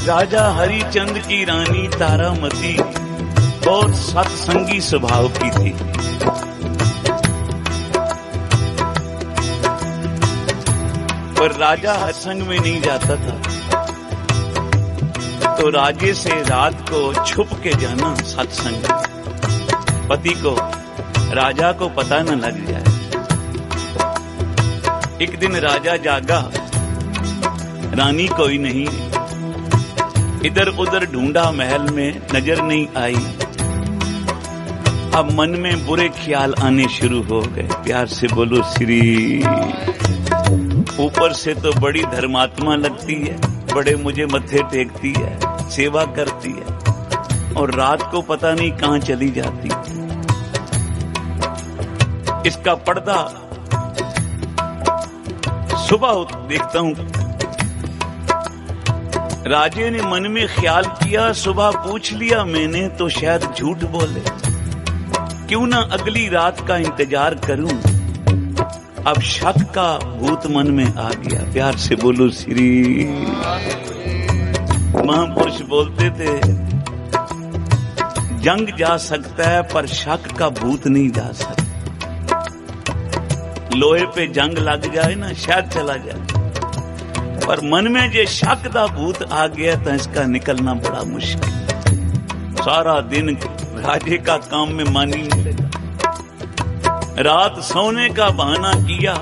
राजा हरिचंद की रानी तारामती बहुत सत्संगी स्वभाव की थी। पर राजा हरसंग में नहीं जाता था, तो राजे से रात को छुप के जाना सत्संग, पति को राजा को पता न लग जाए। एक दिन राजा जागा, रानी कोई नहीं, इधर उधर ढूंढा, महल में नजर नहीं आई। अब मन में बुरे ख्याल आने शुरू हो गए। प्यार से बोलो श्री। ऊपर से तो बड़ी धर्मात्मा लगती है, बड़े मुझे मत्थे टेकती है, सेवा करती है, और रात को पता नहीं कहां चली जाती। इसका पर्दा सुबह देखता हूं, राजे ने मन में ख्याल किया, सुबह पूछ लिया मैंने तो शायद झूठ बोले, क्यों ना अगली रात का इंतजार करूं। अब शक का भूत मन में आ गया। प्यार से बोलो श्री। महापुरुष बोलते थे जंग जा सकता है पर शक का भूत नहीं जा सकता। लोहे पे जंग लग जाए ना, शायद चला जाए, पर मन में जो शक का भूत आ गया तो इसका निकलना बड़ा मुश्किल। सारा दिन राजे का काम में मन ही नहीं लगा। रात सोने का बहाना किया।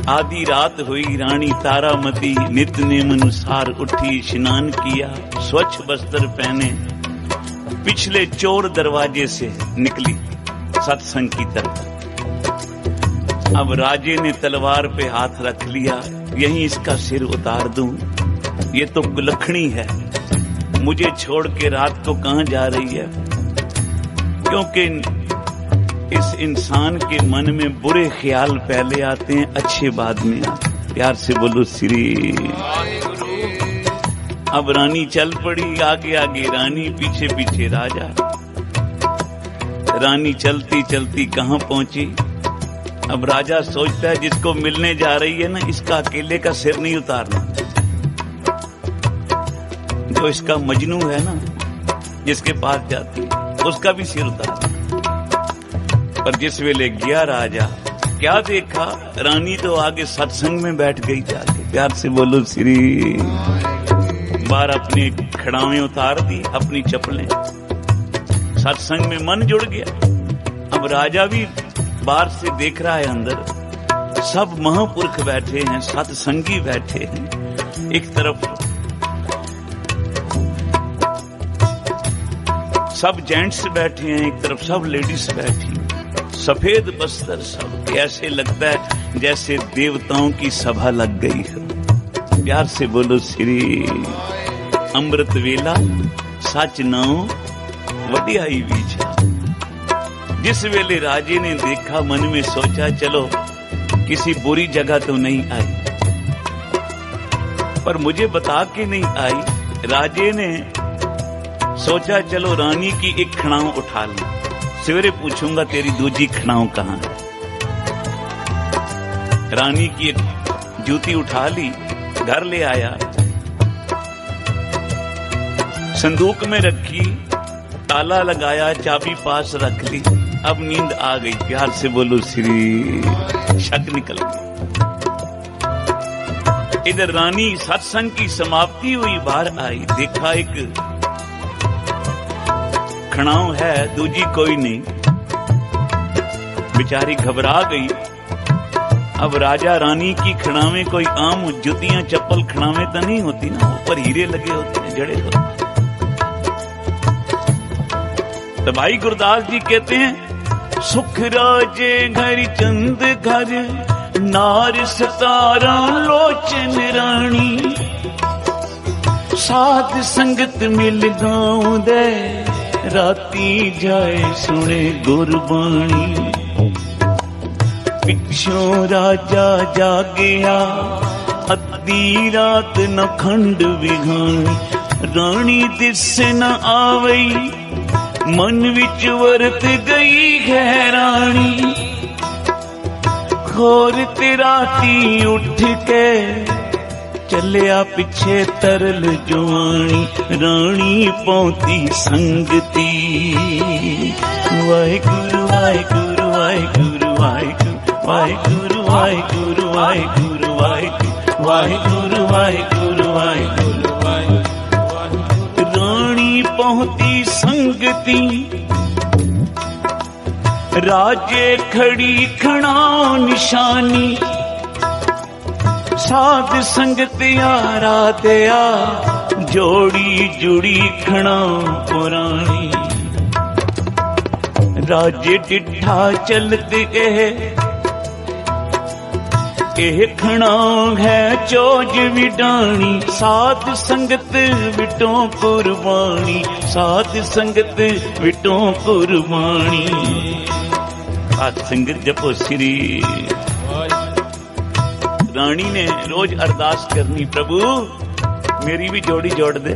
आधी रात हुई, रानी तारामती नित्य नेम अनुसार उठी, स्नान किया, स्वच्छ वस्त्र पहने, पिछले चोर दरवाजे से निकली सत्संग की तरफ। अब राजे ने तलवार पे हाथ रख लिया, यहीं इसका सिर उतार दूं, ये तो कुलखणी है, मुझे छोड़ के रात को कहां जा रही है। क्योंकि इस इंसान के मन में बुरे ख्याल पहले आते हैं, अच्छे बाद में आते हैं। प्यार से बोलो श्री। अब रानी चल पड़ी, आगे आगे रानी, पीछे पीछे राजा। रानी चलती चलती कहां पहुंची। अब राजा सोचता है जिसको मिलने जा रही है ना, इसका अकेले का सिर नहीं उतारना। जो इसका मजनू है ना, जिसके पास जाती है, उसका भी सिर उतारना। पर जिस वेले गया राजा, क्या देखा, रानी तो आगे सत्संग में बैठ गई जाके। प्यार से बोलो श्री। बार अपनी खड़ावें उतार दी, अपनी चप्पलें, सत्संग में मन जुड़ गया। अब राजा भी बाहर से देख रहा है, अंदर सब महापुरुष बैठे हैं, सत्संगी बैठे हैं। एक तरफ सब जेंट्स बैठे हैं, एक तरफ सब लेडीज बैठी हैं, सफेद बस्तर, सब ऐसे लगता है जैसे देवताओं की सभा लग गई है। प्यार से बोलो श्री। अमृत वेला सच नाओ वडियाई बीछा। जिस वेले राजे ने देखा, मन में सोचा चलो किसी बुरी जगह तो नहीं आई, पर मुझे बता के नहीं आई। राजे ने सोचा चलो रानी की एक खड़ाऊ उठा ली, सवेरे पूछूंगा तेरी दूजी खड़ाऊ कहां है। रानी की एक जूती उठा ली, घर ले आया, संदूक में रखी, ताला लगाया, चाबी पास रख ली। अब नींद आ गई। प्यार से बोलो श्री। शक निकल गई। इधर रानी सत्संग की समाप्ति हुई, बाहर आई, देखा एक खड़ाऊ है, दूजी कोई नहीं। बेचारी घबरा गई। अब राजा रानी की खड़ावें कोई आम जुतियां चप्पल खड़ावें तो नहीं होती ना, ऊपर हीरे लगे होते हैं, जड़े होते हैं। तो भाई गुरदास जी कहते हैं, सुख राजे घर चंद घर, नार सतारा लोचन रानी, साध संगत मिल गाँव दे, राती जाए सुने गुरबाणी। पिछों राजा जागया, अद्धी रात न खंड विघानी, रानी दिस न आवई, मन विच वरत गई गहरानी। खोर ते राती उठ के चलिया पिछे तरल जुआनी, रानी पौती संगती। वाहिगुरु वाहिगुरु वाहिगुरु वाहिगुरु वाहिगुरु वाहिगुरु वाहिगुरु वाहिगुरु वाहिगुरु वाहिगुरु वाहिगुरु। रानी पहुंची संगती, राजे खड़ी खड़ाओ निशानी। साध संगत यारा दया, जोड़ी जुड़ी खड़ाओ पुरानी। राजे डिठा चलते एह खड़ाओ है चोज विडानी। साध संगत विटो कुर्बानी, साध संगत विटो कुर्बानी। साध संगत जपो श्री। रानी ने रोज अरदास करनी, प्रभु मेरी भी जोड़ी जोड़ दे।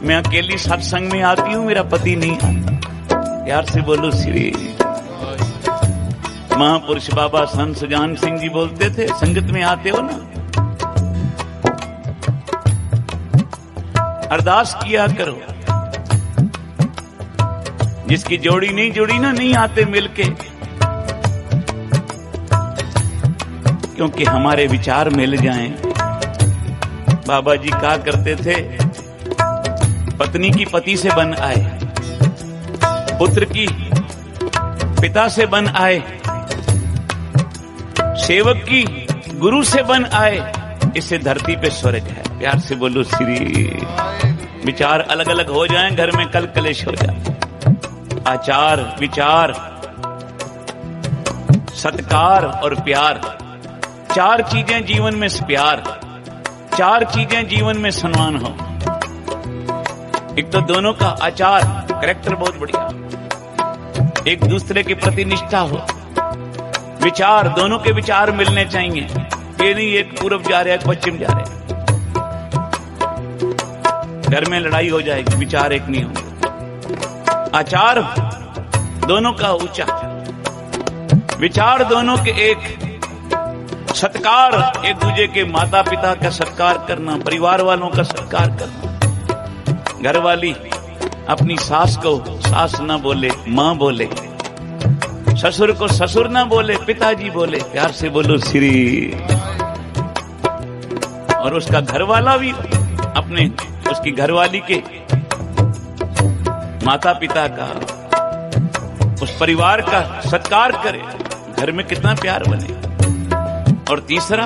मैं अकेली सत्संग में आती हूँ, मेरा पति नहीं आता। प्यार से बोलो श्री। महापुरुष बाबा संत सुजान सिंह जी बोलते थे, संगत में आते हो ना, अरदास किया करो। जिसकी जोड़ी नहीं जुड़ी ना, नहीं आते मिलके, क्योंकि हमारे विचार मिल जाएं। बाबा जी कहा करते थे, पत्नी की पति से बन आए, पुत्र की पिता से बन आए, सेवक की गुरु से बन आए, इससे धरती पे स्वर्ग है। प्यार से बोलो श्री। विचार अलग अलग हो जाएं, घर में कल कलेश हो जाए। आचार, विचार, सत्कार और प्यार, चार चीजें जीवन में प्यार, चार चीजें जीवन में सम्मान हो। एक तो दोनों का आचार, कैरेक्टर बहुत बढ़िया, एक दूसरे के प्रति निष्ठा हो। विचार, दोनों के विचार मिलने चाहिए। ये नहीं एक पूर्व जा रहा है, एक पश्चिम जा रहा है, घर में लड़ाई हो जाएगी, विचार एक नहीं होंगे। आचार दोनों का ऊंचा, विचार दोनों के एक। सत्कार, एक दूसरे के माता पिता का सत्कार करना, परिवार वालों का सत्कार करना। घर वाली अपनी सास को सास ना बोले, मां बोले। ससुर को ससुर ना बोले, पिताजी बोले। प्यार से बोलो श्री। और उसका घर वाला भी अपने उसकी घरवाली के माता पिता का, उस परिवार का सत्कार करे। घर में कितना प्यार बने। और तीसरा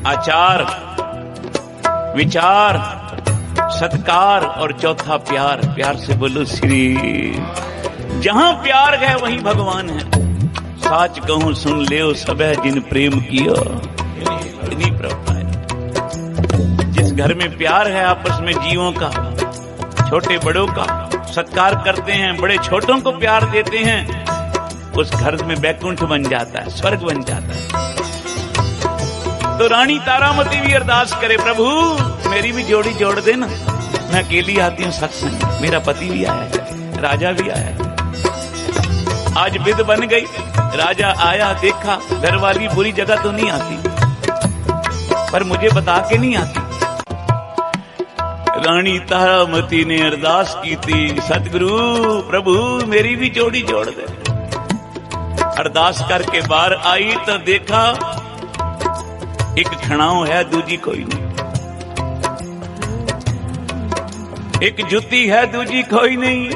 आचार, विचार, सत्कार, और चौथा प्यार। प्यार से बोलो श्री। जहां प्यार है वहीं भगवान है। साच कहूं सुन ले सबे जिन प्रेम किया। इतनी प्रभुता है। जिस घर में प्यार है आपस में जीवों का, छोटे बड़ों का सत्कार करते हैं, बड़े छोटों को प्यार देते हैं, उस घर में बैकुंठ बन जाता है, स्वर्ग बन जाता है। तो रानी तारामती भी अरदास करे, प्रभु मेरी भी जोड़ी जोड़ देना। मैं अकेली आती हूँ सत्संग, मेरा पति भी आया है, राजा भी आया है। आज विध बन गई, राजा आया, देखा घरवाली बुरी जगह तो नहीं आती, पर मुझे बता के नहीं आती। रानी तारामती ने अरदास की थी, सतगुरु प्रभु मेरी भी जोड़ी जोड़ दे। अरदास करके बाहर आई तो देखा एक खड़ाऊ है, दूजी कोई नहीं। एक जुती है, दूजी कोई नहीं।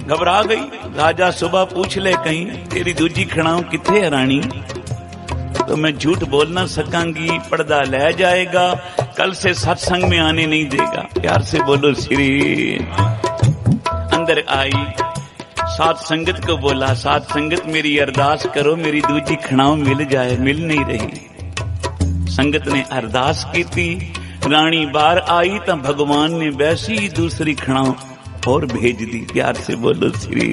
घबरा गई। राजा सुबह पूछ ले कहीं तेरी दूजी खड़ाऊ किथे है रानी? तो मैं झूठ बोल ना सकांगी, पर्दा ले जाएगा, कल से सत्संग में आने नहीं देगा। प्यार से बोलो श्री। अंदर आई, साथ संगत को बोला, साथ संगत मेरी अरदास करो, मेरी दूजी खड़ाऊ मिल जाए। मिल नहीं रही। संगत ने अरदास की थी, रानी बाहर आई तो भगवान ने वैसी दूसरी खड़ाऊ और भेज दी। प्यार से बोलो श्री।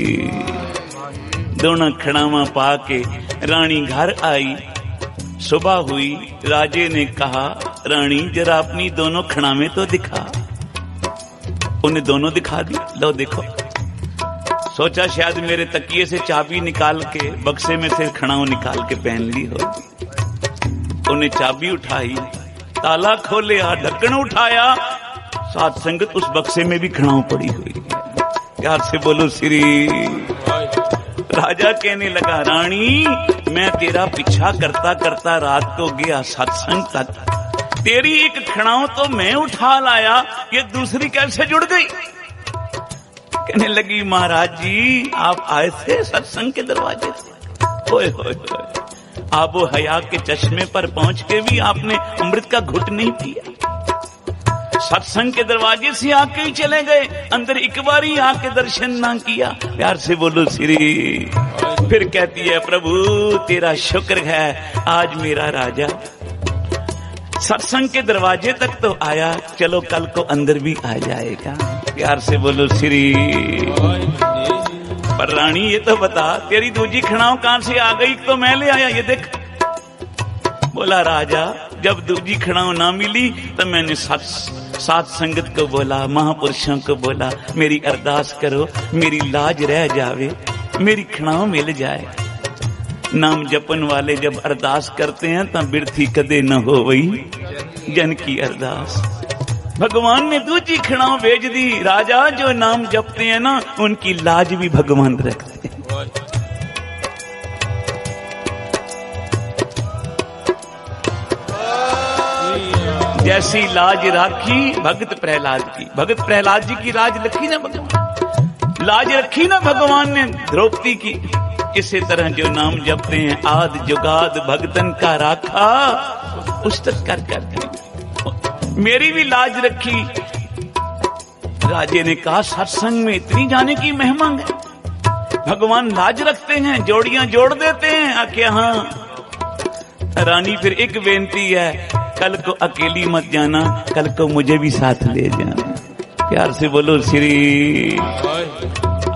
दोनों खड़ावा पाके रानी घर आई। सुबह हुई, राजे ने कहा रानी जरा अपनी दोनों खड़ावें तो दिखा। उन्हें दोनों दिखा दी। लो देखो। सोचा शायद मेरे तकिए से चाबी निकाल के बक्से में से खड़ाऊ निकाल के पहन ली हो। उन्हें चाबी उठाई, ताला खोलिया, ढक्कन उठाया, साथ संगत उस बक्से में भी खड़ाऊ पड़ी हुई है। प्यार से बोलो श्री। राजा कहने लगा, रानी मैं तेरा पीछा करता करता रात को गया सत्संग तक, तेरी एक खड़ाऊ तो मैं उठा लाया, ये दूसरी कैसे जुड़ गई? कहने लगी, महाराज जी आप आए थे सत्संग के दरवाजे से। ओए होए होए, आबो हया के चश्मे पर पहुंच के भी आपने अमृत का घुट नहीं पिया। सत्संग के दरवाजे से आके ही चले गए, अंदर एक बार ही आके दर्शन ना किया। प्यार से बोलो श्री। फिर कहती है, प्रभु तेरा शुक्र है आज मेरा राजा सत्संग के दरवाजे तक तो आया, चलो कल को अंदर भी आ जाएगा। प्यार से बोलो श्री। पर रानी ये तो बता, तेरी दूजी खड़ाऊ कहां से आ गई? तो मैं ले आया, ये देख। बोला, राजा जब दूजी खड़ाऊ ना मिली तो मैंने साथ संगत को बोला, महापुरुषों को बोला, मेरी अरदास करो, मेरी लाज रह जावे, मेरी खड़ाऊ मिल जाए। नाम जपन वाले जब अरदास करते हैं तो बिरथी कदे न हो वही जन की अरदास। भगवान ने दूजी खड़ाऊ भेज दी। राजा जो नाम जपते हैं ना, उनकी लाज भी भगवान रखते हैं। जैसी लाज राखी भगत प्रहलाद की। भगत प्रहलाद जी की लाज रखी ना भगवान, लाज रखी ना भगवान ने द्रौपदी की। इसी तरह जो नाम जपते हैं, आद जुगाद भगतन का राखा, पुस्तक कर करके मेरी भी लाज रखी। राजे ने कहा, सत्संग में इतनी जाने की महिमा है, भगवान लाज रखते हैं, जोड़ियां जोड़ देते हैं। आके हाँ रानी, फिर एक बेनती है, कल को अकेली मत जाना, कल को मुझे भी साथ ले जाना। प्यार से बोलो श्री।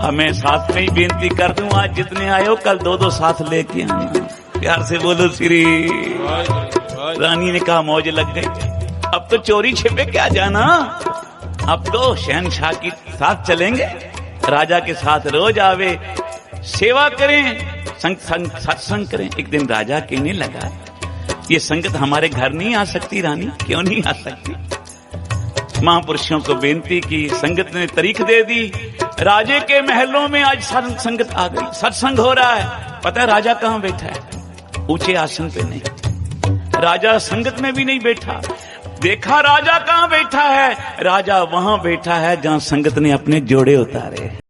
हमें साथ में ही बेनती कर दूं, आज जितने आए हो कल दो दो साथ लेके आना। प्यार से बोलो श्री। रानी ने कहा, मौज लग गई, अब तो चोरी छिपे क्या जाना, अब तो शहनशाह के साथ चलेंगे, राजा के साथ रोज आवे, सेवा करें, सत्संग करें। एक दिन राजा कहने लगा, ये संगत हमारे घर नहीं आ सकती रानी? क्यों नहीं आ सकती? महापुरुषों को बेनती की, संगत ने तारीख दे दी। राजे के महलों में आज संगत आ गई, सत्संग हो रहा है। पता है राजा कहाँ बैठा है? ऊंचे आसन पे नहीं, राजा संगत में भी नहीं बैठा। देखा राजा कहाँ बैठा है? राजा वहां बैठा है जहां संगत ने अपने जोड़े उतारे।